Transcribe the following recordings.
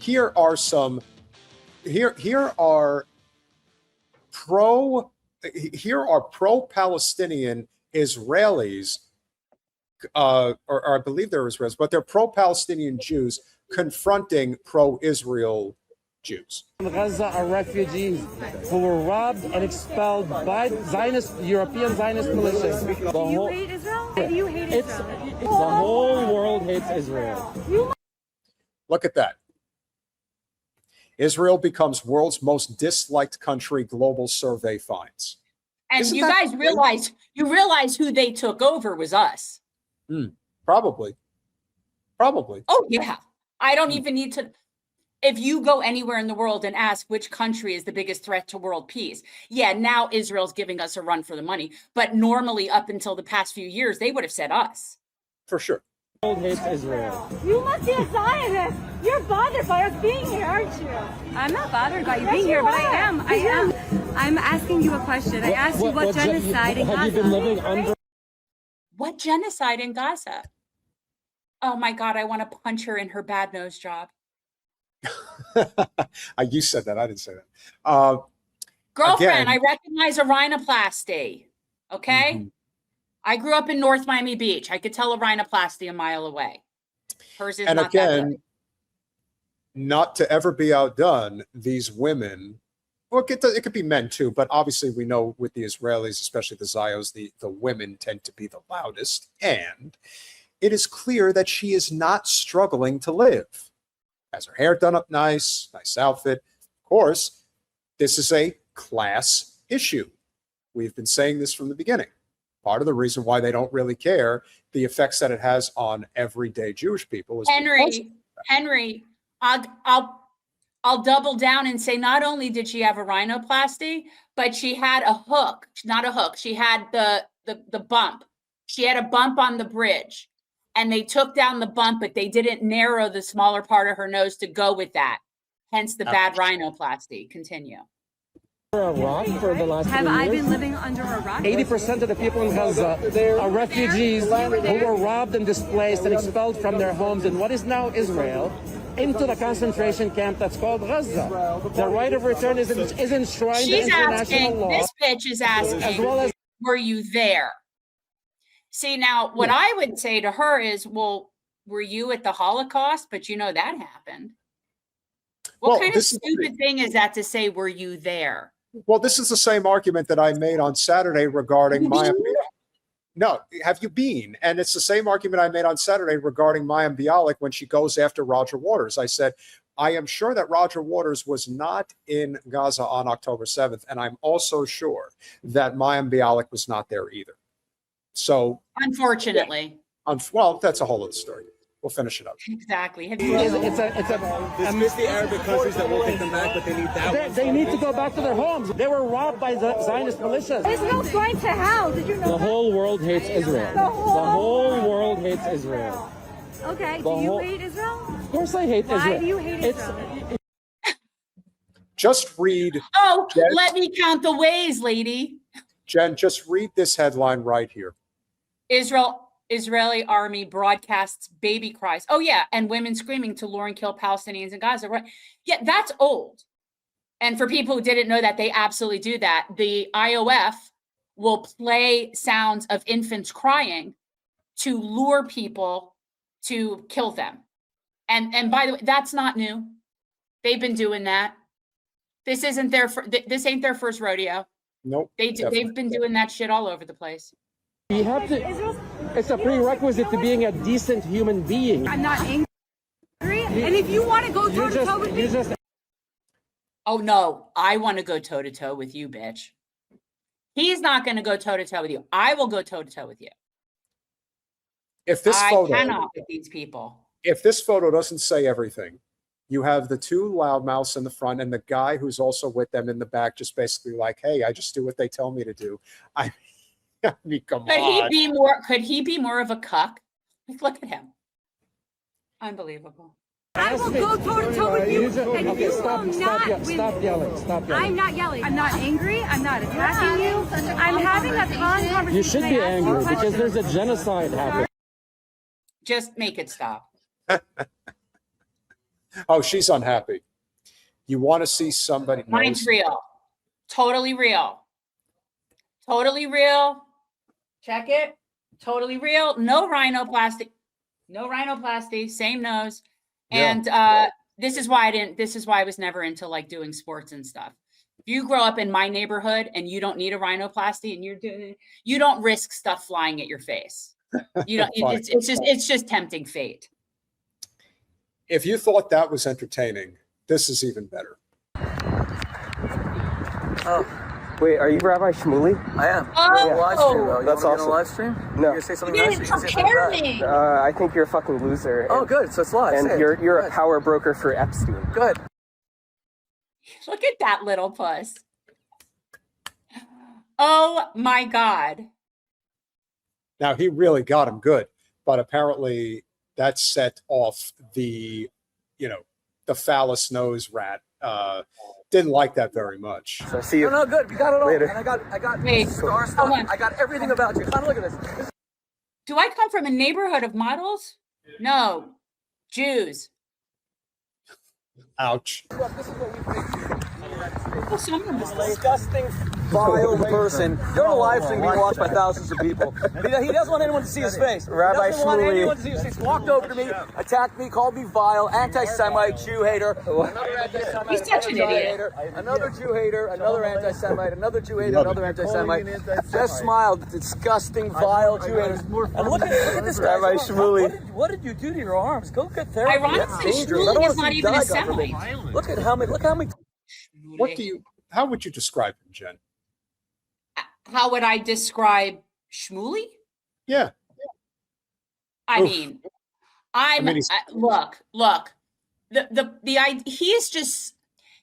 here are some. Here are pro-Palestinian Israelis, or I believe they're Israelis, but they're pro-Palestinian Jews confronting pro-Israel Jews. In Gaza are refugees who were robbed and expelled by European Zionist militias. Do you hate Israel? Do you hate Israel? The whole world hates Israel. Look at that. Israel becomes world's most disliked country, global survey finds. And you guys realize who they took over was us. Probably. Oh, yeah. I don't even need to. If you go anywhere in the world and ask which country is the biggest threat to world peace, yeah, now Israel's giving us a run for the money. But normally, up until the past few years, they would have said us. For sure. The world hates Israel. You must be a Zionist. You're bothered by us being here, aren't you? I'm not bothered by you being here, but I am. I'm asking you a question. I asked you what genocide in Gaza. Have you been living under? What genocide in Gaza? Oh my God, I want to punch her in her bad nose job. You said that. I didn't say that. Girlfriend, I recognize a rhinoplasty. Okay? I grew up in North Miami Beach. I could tell a rhinoplasty a mile away. Hers is not that good. Not to ever be outdone, these women, well, it could be men too, but obviously we know with the Israelis, especially the Zios, the women tend to be the loudest. And it is clear that she is not struggling to live. Has her hair done up nice outfit. Of course, this is a class issue. We've been saying this from the beginning. Part of the reason why they don't really care the effects that it has on everyday Jewish people is Henry, I'll double down and say not only did she have a rhinoplasty, but she had a hook, not a hook. She had the bump. She had a bump on the bridge, and they took down the bump, but they didn't narrow the smaller part of her nose to go with that. Hence the bad rhinoplasty. Continue. A rock for the last Have I been living under a rock? 80% of the people in Gaza are refugees who were robbed and displaced and expelled from their homes in what is now Israel into the concentration camp that's called Gaza. The right of return is enshrined in international law. This bitch is asking, as well as, were you there? See, now what I would say to her is, well, were you at the Holocaust? But you know that happened. What kind of stupid thing is that to say, were you there? Well, this is the same argument that I made on Saturday regarding Mayim. No, have you been? And it's the same argument I made on Saturday regarding Mayim Bialik when she goes after Roger Waters. I said, I am sure that Roger Waters was not in Gaza on October 7th. And I'm also sure that Mayim Bialik was not there either. So, unfortunately. Well, that's a whole other story. We'll finish it up. Exactly. Dismiss the Arabic countries that won't take them back, but they need that. They need to go back to their homes. They were robbed by the Zionist militias. Israel's going to hell. Did you know the whole world hates Israel. The whole world hates Israel. Okay. Do you hate Israel? Of course I hate Israel. Why do you hate Israel? Just read. Oh, Jen, let me count the ways, lady. Jen, just read this headline right here. Israeli army broadcasts baby cries. Oh, yeah. And women screaming to lure and kill Palestinians in Gaza. Right. Yeah, that's old. And for people who didn't know that, they absolutely do that. The IOF will play sounds of infants crying to lure people to kill them. And by the way, that's not new. They've been doing that. This ain't their first rodeo. Nope. They've been doing that shit all over the place. You have to. It's a prerequisite to being a decent human being. I'm not angry. And if you want to go toe-to-toe with me. Oh, no. I want to go toe-to-toe with you, bitch. He's not going to go toe-to-toe with you. I will go toe-to-toe with you. If this photo, I cannot with these people. If this photo doesn't say everything, you have the two loudmouths in the front and the guy who's also with them in the back just basically like, hey, I just do what they tell me to do. I mean, come on. Could he be more of a cuck? Like, look at him. Unbelievable. I will go toe-to-toe with you, and you will not Stop yelling. Stop yelling. I'm not yelling. I'm not angry. I'm not attacking you. I'm having a calm conversation. You should be angry because there's a genocide happening. Just make it stop. Oh, she's unhappy. You want to see somebody? Mine's real. Totally real. Totally real. Check it. Totally real. No rhinoplasty. No rhinoplasty. Same nose. Yeah. And this is why I was never into like doing sports and stuff. If you grow up in my neighborhood and you don't need a rhinoplasty and you don't risk stuff flying at your face. You don't. It's just tempting fate. If you thought that was entertaining, this is even better. Oh, wait, are you Rabbi Shmuley? I am. Oh, Yeah. Live stream, though. That's awesome. Live stream? No. You say something You nice? didn't You say something prepare bad? me. I think you're a fucking loser. Oh, good. So it's live. And Say it. you're a Good. power broker for Epstein. Good. Look at that little puss. Oh my God. Now, he really got him good, but apparently that set off the phallus nose rat. Didn't like that very much. So see you. No, good. We got it all. Later. And I got Wait, star stuff. hold on. I got everything about you. Kind of look at this. Do I come from a neighborhood of models? No. Jews. Ouch. This is what we think. Oh, someone was Disgusting, vile person. You're on a live stream being watched by thousands of people. He doesn't want anyone to see his face. Rabbi He doesn't want Shmuley. anyone to see his face. Walked over to me, attacked me, called me vile, anti-Semite, Jew hater. Another anti-Semite. He's such an another Jew idiot. hater, another Jew hater, another anti-Semite, another Jew hater, another anti-Semite. Just smiled. Disgusting, vile Jew haters. And look at this guy. Rabbi Shmuley. What did you do to your arms? Go get therapy. Ironically, That's dangerous. I Shmuley don't is want to not see even you a die, God forbid. Semite. Look how many. How would you describe him, Jen? How would I describe Schmoolie? Yeah. I Oof. mean, he's- look,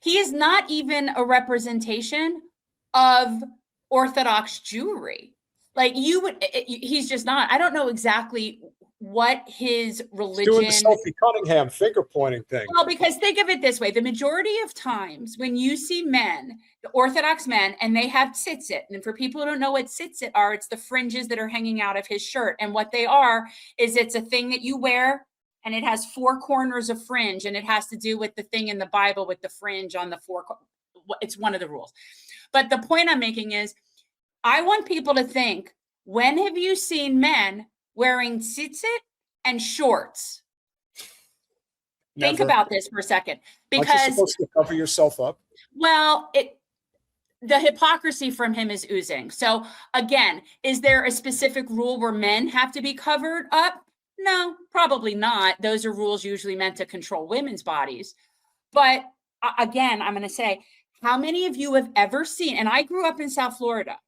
he is not even a representation of Orthodox Jewry. Like he's just not. I don't know exactly what his religion. Doing the Sophie Cunningham finger pointing thing. Well, because think of it this way: the majority of times when you see men, the Orthodox men, and they have tzitzit, and for people who don't know what tzitzit are, it's the fringes that are hanging out of his shirt, and what they are is it's a thing that you wear, and it has four corners of fringe, and it has to do with the thing in the Bible with the fringe on the four. It's one of the rules, but the point I'm making is, I want people to think: when have you seen men wearing tzitzit and shorts? Think Never. about this for a second, Aren't you because supposed to cover yourself up? well, the hypocrisy from him is oozing. So again, is there a specific rule where men have to be covered up? No, probably not. Those are rules usually meant to control women's bodies. But again, I'm going to say, how many of you have ever seen, and I grew up in South Florida.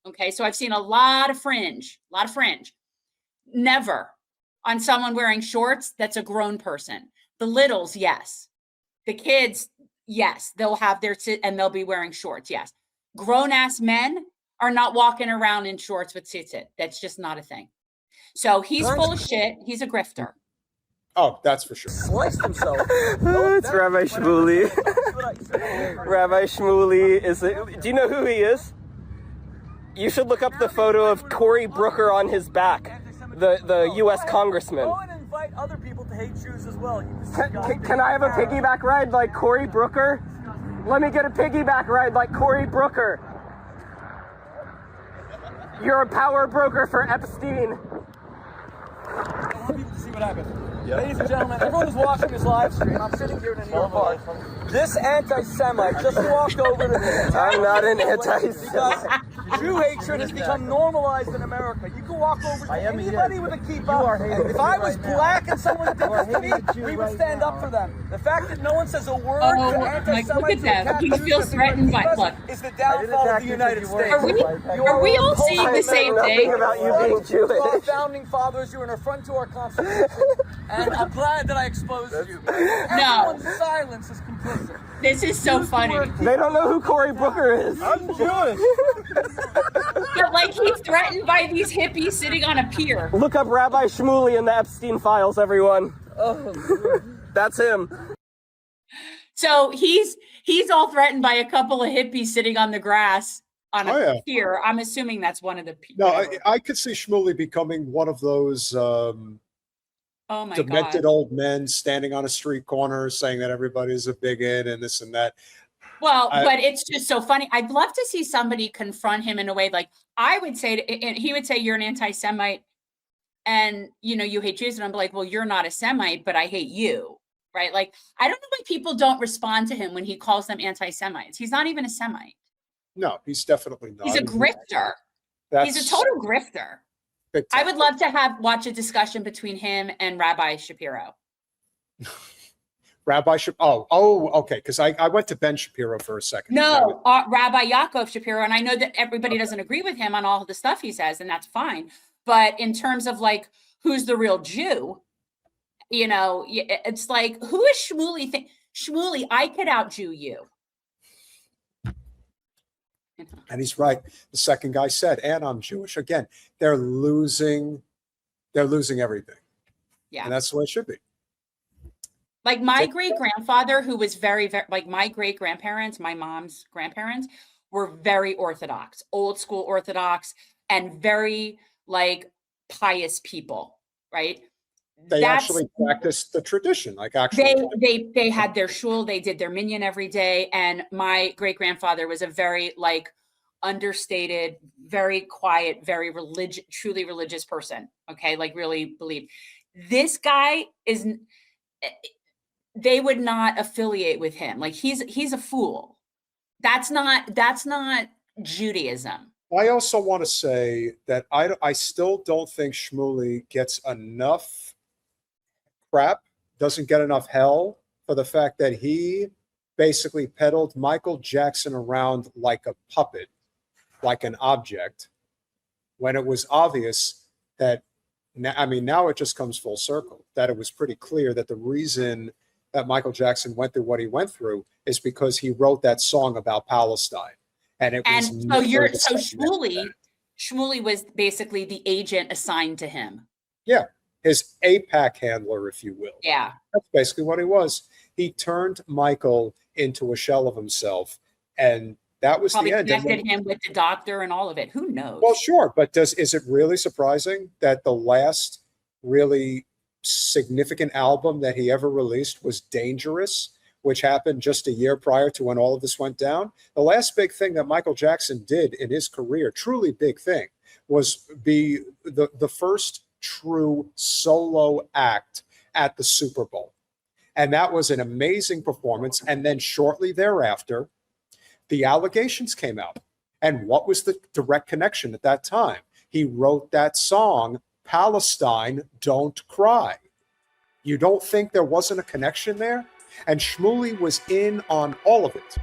Okay, so I've seen a lot of fringe. Never on someone wearing shorts that's a grown person. The littles, yes. The kids, yes. They'll have and they'll be wearing shorts, yes. Grown-ass men are not walking around in shorts with tzitzit. That's just not a thing. So he's full of shit. He's a grifter. Oh, that's for sure. Sliced himself. It's Rabbi Shmuley. Rabbi Shmuley do you know who he is? You should look up the photo of Cory Booker on his back, the U.S. congressman. Go and invite other people to hate Jews as well. Can I have a piggyback ride like Cory Booker? Let me get a piggyback ride like Cory Booker. You're a power broker for Epstein. I want people to see what happened. Ladies and gentlemen, everyone who's watching this live stream, I'm sitting here in a New York park. This anti-Semite just walked over to me. I'm not an anti-Semite. Jew hatred has become normalized in America. You can walk over to anybody with a kippah. If I was black and someone did this to me, we would stand up for them. The fact that no one says a word to Oh, anti-Semites look at them. He feels threatened by look. is the downfall of the United States. Are we all seeing the same Nothing thing? about you being Our Jewish. founding fathers, you're an affront to our Constitution, and I'm glad that I exposed you. No. Everyone's silence is complicit. This is so funny. They don't know who Cory Booker is. I'm Jewish. But like he's threatened by these hippies sitting on a pier. Look up Rabbi Shmuley in the Epstein files, everyone. Oh, That's him. So he's all threatened by a couple of hippies sitting on the grass on a pier. I'm assuming that's one of the people. No, I could see Shmuley becoming one of those Oh my demented God. old men standing on a street corner saying that everybody's a bigot and this and that. Well, but it's just so funny. I'd love to see somebody confront him in a way like I would say, and he would say, you're an anti-Semite and, you know, you hate Jews. And I'm like, well, you're not a Semite, but I hate you. Right. Like, I don't know why people don't respond to him when he calls them anti-Semites. He's not even a Semite. No, he's definitely not. He's a grifter. He's a total grifter. I would love to watch a discussion between him and Rabbi Shapiro. Rabbi Shapiro. Oh, okay. Because I went to Ben Shapiro for a second. No, Rabbi Yaakov Shapiro. And I know that everybody doesn't agree with him on all the stuff he says, and that's fine. But in terms of like, who's the real Jew, you know, it's like, who is Shmoolie? Shmoolie, I could out-Jew you. And he's right. The second guy said, and I'm Jewish. Again, they're losing everything. Yeah. And that's the way it should be. Like my great-grandfather, who was very, very, like my great-grandparents, my mom's grandparents, were very Orthodox, old school Orthodox, and very like pious people, right? They actually practiced the tradition, like actually. They had their shul, they did their minyan every day. And my great-grandfather was a very like understated, very quiet, very religious, truly religious person. Okay. Like really believed. This guy is, they would not affiliate with him. Like he's a fool. That's not Judaism. I also want to say that I still don't think Shmoolie gets enough crap, doesn't get enough hell for the fact that he basically peddled Michael Jackson around like a puppet, like an object, when it was obvious that, I mean, now it just comes full circle, that it was pretty clear that the reason that Michael Jackson went through what he went through is because he wrote that song about Palestine. And Shmoolie was basically the agent assigned to him. Yeah. His APAC handler, if you will. Yeah. That's basically what he was. He turned Michael into a shell of himself. And that was probably the end. Connected him with the doctor and all of it. Who knows? Well, sure. But is it really surprising that the last really significant album that he ever released was Dangerous, which happened just a year prior to when all of this went down? The last big thing that Michael Jackson did in his career, truly big thing, was be the first true solo act at the Super Bowl. And that was an amazing performance. And then shortly thereafter, the allegations came out. And what was the direct connection at that time? He wrote that song, Palestine, Don't Cry. You don't think there wasn't a connection there? And Shmoolie was in on all of it.